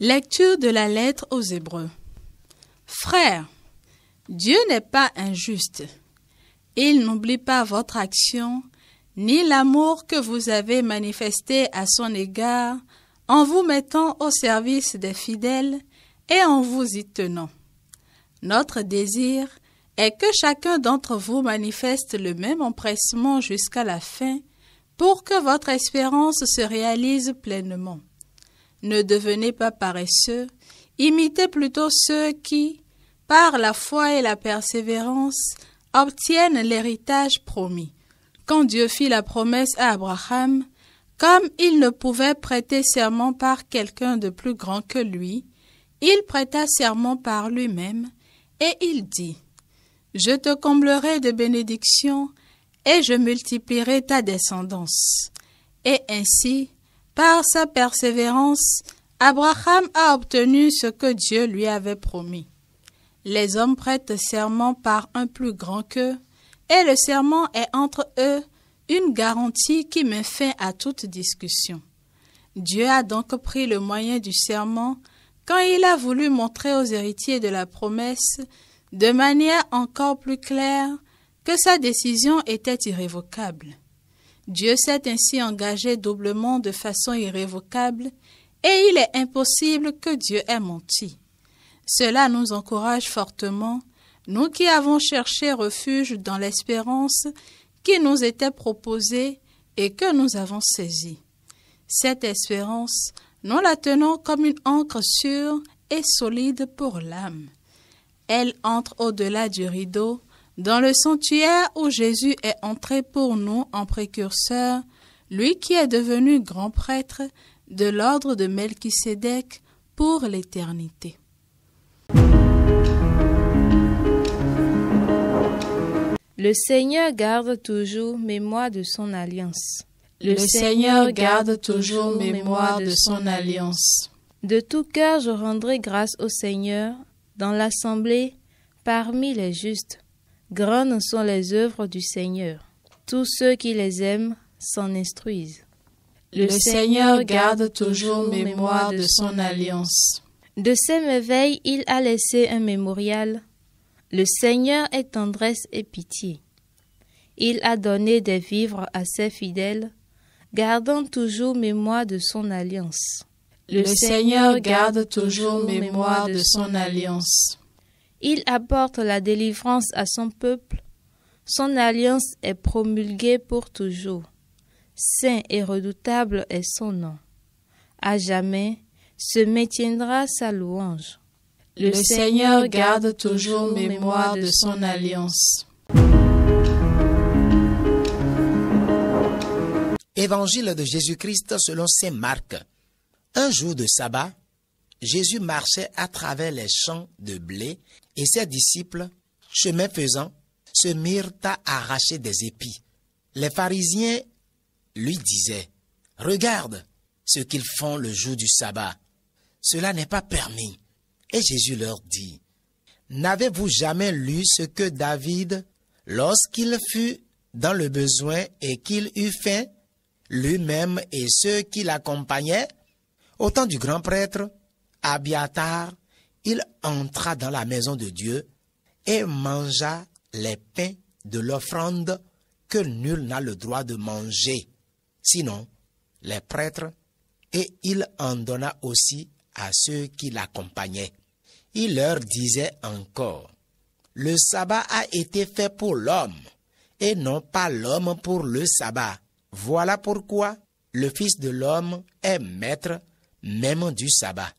Lecture de la lettre aux Hébreux. Frères, Dieu n'est pas injuste. Il n'oublie pas votre action, ni l'amour que vous avez manifesté à son égard en vous mettant au service des fidèles et en vous y tenant. Notre désir est que chacun d'entre vous manifeste le même empressement jusqu'à la fin pour que votre espérance se réalise pleinement. Ne devenez pas paresseux, imitez plutôt ceux qui, par la foi et la persévérance, obtiennent l'héritage promis. Quand Dieu fit la promesse à Abraham, comme il ne pouvait prêter serment par quelqu'un de plus grand que lui, il prêta serment par lui-même, et il dit, « Je te comblerai de bénédictions, et je multiplierai ta descendance. » Et ainsi, par sa persévérance, Abraham a obtenu ce que Dieu lui avait promis. Les hommes prêtent serment par un plus grand qu'eux, et le serment est entre eux une garantie qui met fin à toute discussion. Dieu a donc pris le moyen du serment quand il a voulu montrer aux héritiers de la promesse, de manière encore plus claire, que sa décision était irrévocable. Dieu s'est ainsi engagé doublement de façon irrévocable et il est impossible que Dieu ait menti. Cela nous encourage fortement, nous qui avons cherché refuge dans l'espérance qui nous était proposée et que nous avons saisie. Cette espérance, nous la tenons comme une ancre sûre et solide pour l'âme. Elle entre au-delà du rideau, dans le sanctuaire où Jésus est entré pour nous en précurseur, lui qui est devenu grand prêtre de l'ordre de Melchisédek pour l'éternité. Le Seigneur garde toujours mémoire de son alliance. Le Seigneur garde toujours mémoire de son alliance. De tout cœur je rendrai grâce au Seigneur dans l'assemblée parmi les justes. Grandes sont les œuvres du Seigneur. Tous ceux qui les aiment s'en instruisent. Le Seigneur garde toujours mémoire de son alliance. De ses merveilles, il a laissé un mémorial. Le Seigneur est tendresse et pitié. Il a donné des vivres à ses fidèles, gardant toujours mémoire de son alliance. Le Seigneur garde toujours mémoire de son alliance. Il apporte la délivrance à son peuple. Son alliance est promulguée pour toujours. Saint et redoutable est son nom. À jamais se maintiendra sa louange. Le Seigneur garde toujours mémoire de son alliance. Évangile de Jésus-Christ selon saint Marc. Un jour de sabbat, Jésus marchait à travers les champs de blé et ses disciples, chemin faisant, se mirent à arracher des épis. Les pharisiens lui disaient, « Regarde ce qu'ils font le jour du sabbat. Cela n'est pas permis. » Et Jésus leur dit, « N'avez-vous jamais lu ce que David, lorsqu'il fut dans le besoin et qu'il eut faim, lui-même et ceux qui l'accompagnaient? Au temps du grand prêtre, Abiatar, il entra dans la maison de Dieu et mangea les pains de l'offrande que nul n'a le droit de manger, sinon les prêtres, et il en donna aussi à ceux qui l'accompagnaient. Il leur disait encore, « Le sabbat a été fait pour l'homme, et non pas l'homme pour le sabbat. Voilà pourquoi le Fils de l'homme est maître même du sabbat. »